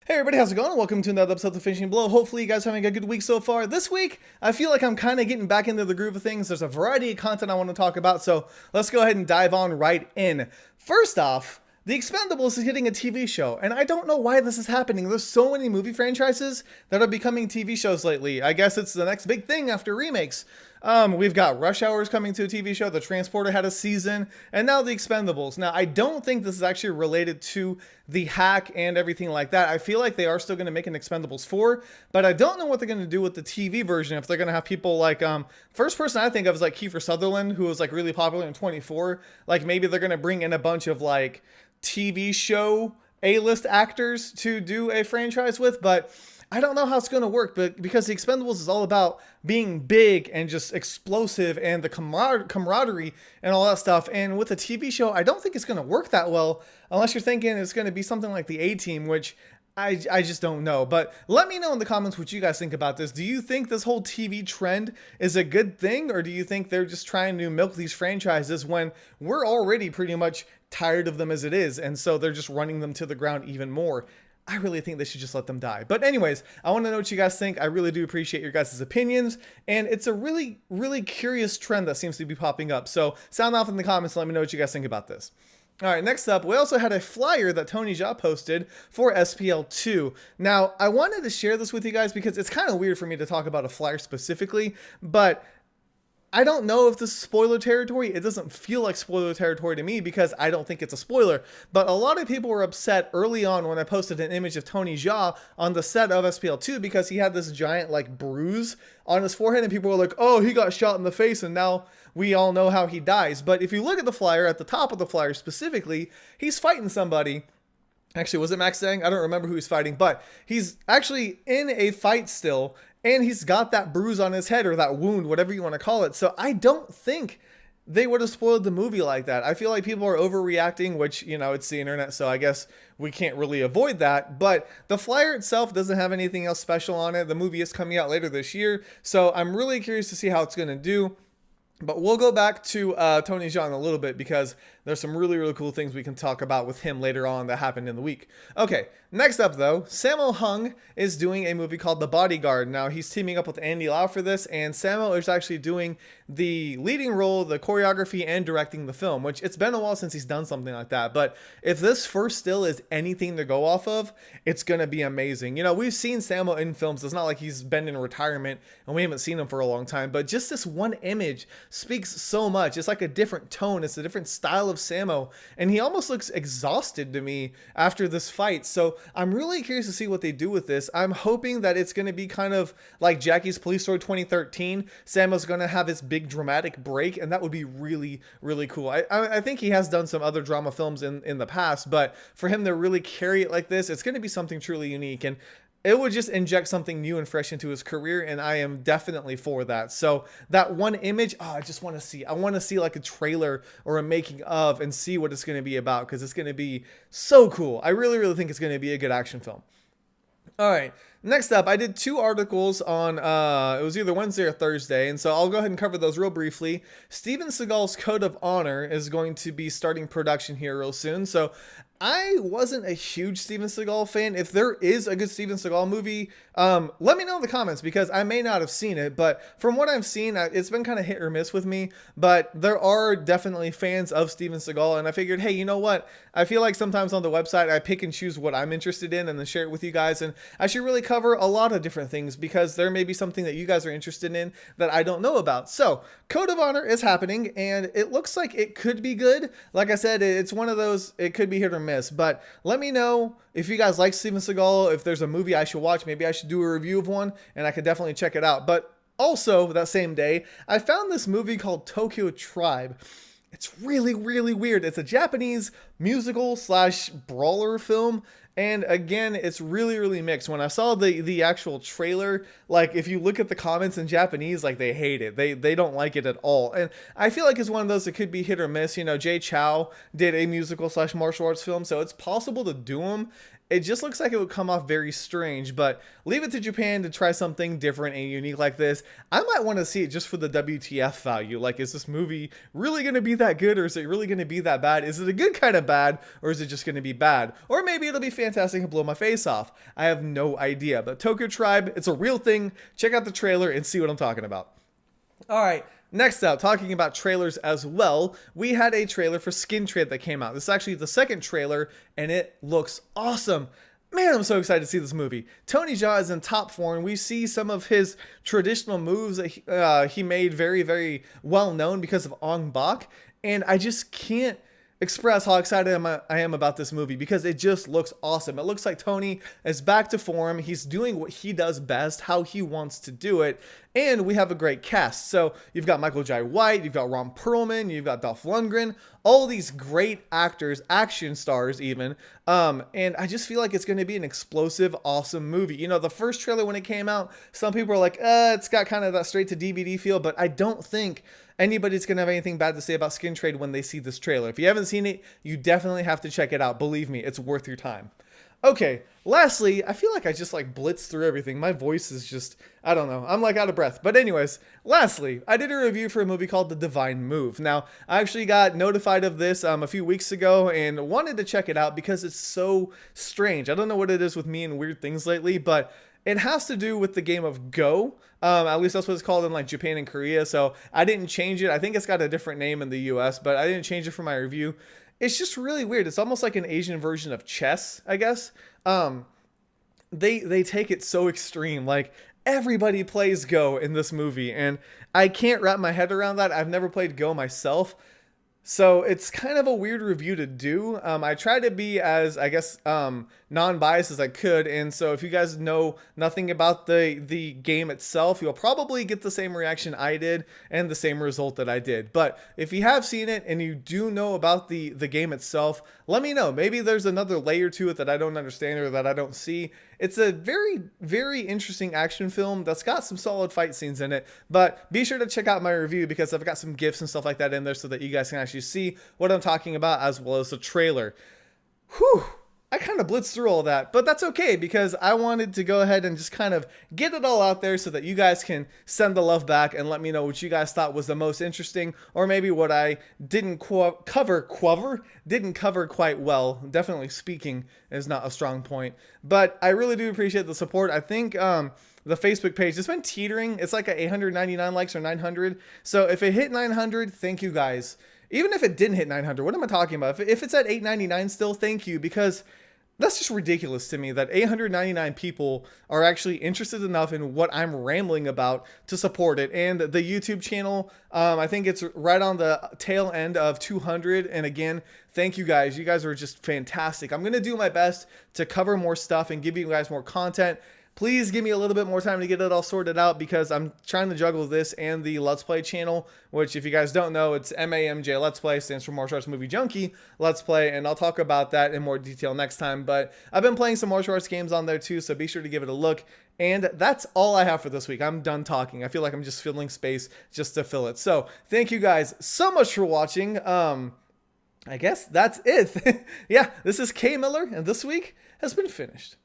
Hey everybody, how's it going? Welcome to another episode of Finishing Blow. Hopefully you guys are having a good week so far. This week, I feel like I'm kind of getting back into the groove of things. There's a variety of content I want to talk about, so let's go ahead and dive on right in. First off, The Expendables is getting a TV show, and I don't know why this is happening. There's so many movie franchises that are becoming TV shows lately. I guess it's the next big thing after remakes. We've got Rush Hours coming to a TV show, The Transporter had a season, and now The Expendables. Now, I don't think this is actually related to the hack and everything like that. I feel like they are still going to make an Expendables 4, but I don't know what they're going to do with the TV version. If they're going to have people like, first person I think of is like Kiefer Sutherland, who was like really popular in 24. Like maybe they're going to bring in a bunch of like TV show A-list actors to do a franchise with, but I don't know how it's going to work, but because The Expendables is all about being big and just explosive and the camaraderie and all that stuff. And with a TV show, I don't think it's going to work that well unless you're thinking it's going to be something like the A-Team, which I just don't know. But let me know in the comments what you guys think about this. Do you think this whole TV trend is a good thing, or do you think they're just trying to milk these franchises when we're already pretty much tired of them as it is, and so they're just running them to the ground even more? I really think they should just let them die. But anyways, I want to know what you guys think. I really do appreciate your guys' opinions. And it's a really, really curious trend that seems to be popping up. So sound off in the comments and let me know what you guys think about this. All right, next up, we also had a flyer that Tony Jaa posted for SPL 2. Now, I wanted to share this with you guys because it's kind of weird for me to talk about a flyer specifically, but I don't know if this is spoiler territory. It doesn't feel like spoiler territory to me because I don't think it's a spoiler. But a lot of people were upset early on when I posted an image of Tony Jaa on the set of SPL 2 because he had this giant like bruise on his forehead, and people were like, oh, he got shot in the face and now we all know how he dies. But if you look at the flyer, at the top of the flyer specifically, he's fighting somebody. Actually, was it Max Dang? I don't remember who he's fighting, but he's actually in a fight still, and he's got that bruise on his head, or that wound, whatever you want to call it. So I don't think they would have spoiled the movie like that. I feel like people are overreacting, which, you know, it's the internet, so I guess we can't really avoid that. But the flyer itself doesn't have anything else special on it. The movie is coming out later this year, so I'm really curious to see how it's going to do. But we'll go back to Tony Jaa in a little bit because there's some really, really cool things we can talk about with him later on that happened in the week. Okay, next up though, Sammo Hung is doing a movie called The Bodyguard. Now he's teaming up with Andy Lau for this, and Sammo is actually doing the leading role, the choreography, and directing the film, which it's been a while since he's done something like that. But if this first still is anything to go off of, it's going to be amazing. You know, we've seen Sammo in films. It's not like he's been in retirement and we haven't seen him for a long time, but just this one image speaks so much. It's like a different tone. It's a different style of Sammo, and he almost looks exhausted to me after this fight. So I'm really curious to see what they do with this. I'm hoping that it's going to be kind of like Jackie's Police Story 2013. Sammo's going to have his big dramatic break, and that would be really, really cool. I think he has done some other drama films in the past, but for him to really carry it like this, it's going to be something truly unique, and it would just inject something new and fresh into his career, and I am definitely for that. So that one image, oh, I just want to see. I want to see like a trailer or a making of and see what it's going to be about, because it's going to be so cool. I really, really think it's going to be a good action film. All right, next up, I did 2 articles on, it was either Wednesday or Thursday, and so I'll go ahead and cover those real briefly. Steven Seagal's Code of Honor is going to be starting production here real soon, so I wasn't a huge Steven Seagal fan. If there is a good Steven Seagal movie, let me know in the comments, because I may not have seen it, but from what I've seen, it's been kind of hit or miss with me, but there are definitely fans of Steven Seagal, and I figured, hey, you know what? I feel like sometimes on the website, I pick and choose what I'm interested in and then share it with you guys, and I should really cover a lot of different things because there may be something that you guys are interested in that I don't know about. So, Code of Honor is happening, and it looks like it could be good. Like I said, it's one of those, it could be hit or miss, but let me know if you guys like Steven Seagal, if there's a movie I should watch. Maybe I should do a review of one, and I could definitely check it out. But also, that same day, I found this movie called Tokyo Tribe. It's really, really weird. It's a Japanese musical slash brawler film. And again, it's really, really mixed. When I saw the actual trailer, like if you look at the comments in Japanese, like they hate it. They don't like it at all. And I feel like it's one of those that could be hit or miss. You know, Jay Chow did a musical slash martial arts film, so it's possible to do them. it just looks like it would come off very strange, but leave it to Japan to try something different and unique like this. I might want to see it just for the WTF value. Like, is this movie really going to be that good, or is it really going to be that bad? Is it a good kind of bad, or is it just going to be bad? Or maybe it'll be fantastic and blow my face off. I have no idea. But Tokyo Tribe, it's a real thing. Check out the trailer and see what I'm talking about. All right. Next up, talking about trailers as well, we had a trailer for Skin Trade that came out. This is actually the second trailer, and it looks awesome. Man, I'm so excited to see this movie. Tony Jaa is in top form. We see some of his traditional moves that he made very, very well known because of Ong Bak, and I just can't express how excited I am about this movie because it just looks awesome. It looks like Tony is back to form. He's doing what he does best, how he wants to do it, and we have a great cast. So you've got Michael Jai White, you've got Ron Perlman, you've got Dolph Lundgren, all these great actors, action stars even, and I just feel like it's going to be an explosive, awesome movie. You know, the first trailer when it came out, some people are like, it's got kind of that straight to DVD feel, but I don't think anybody's going to have anything bad to say about Skin Trade when they see this trailer. If you haven't seen it, you definitely have to check it out. Believe me, it's worth your time. Okay, lastly, I feel like I just like blitzed through everything. My voice is just, I don't know, I'm like out of breath. But anyways, lastly, I did a review for a movie called The Divine Move. Now, I actually got notified of this a few weeks ago and wanted to check it out because it's so strange. I don't know what it is with me and weird things lately, but it has to do with the game of Go. At least that's what it's called in like Japan and Korea. So I didn't change it. I think it's got a different name in the US, but I didn't change it for my review. It's just really weird. It's almost like an Asian version of chess, I guess. They take it so extreme. Like, everybody plays Go in this movie, and I can't wrap my head around that. I've never played Go myself. So it's kind of a weird review to do. I try to be as, I guess, non-biased as I could. And so if you guys know nothing about the game itself, you'll probably get the same reaction I did and the same result that I did. But if you have seen it and you do know about the game itself, let me know. Maybe there's another layer to it that I don't understand or that I don't see. It's a very, very interesting action film that's got some solid fight scenes in it. But be sure to check out my review because I've got some GIFs and stuff like that in there so that you guys can actually see what I'm talking about as well as the trailer. Whew. I kind of blitzed through all that, but that's okay because I wanted to go ahead and just kind of get it all out there so that you guys can send the love back and let me know what you guys thought was the most interesting, or maybe what I didn't cover quite well. Definitely speaking is not a strong point, but I really do appreciate the support. I think the Facebook page, it's been teetering. It's like 899 likes or 900. So if it hit 900, thank you guys. Even if it didn't hit 900, what am I talking about? If it's at 899 still, thank you, because that's just ridiculous to me that 899 people are actually interested enough in what I'm rambling about to support it. And the YouTube channel, I think it's right on the tail end of 200. And again, thank you guys. You guys are just fantastic. I'm going to do my best to cover more stuff and give you guys more content. Please give me a little bit more time to get it all sorted out because I'm trying to juggle this and the Let's Play channel, which if you guys don't know, it's MAMJ Let's Play, stands for Martial Arts Movie Junkie Let's Play, and I'll talk about that in more detail next time. But I've been playing some martial arts games on there too, so be sure to give it a look. And that's all I have for this week. I'm done talking. I feel like I'm just filling space just to fill it. So thank you guys so much for watching. I guess that's it. Yeah, this is K Miller, and this week has been finished.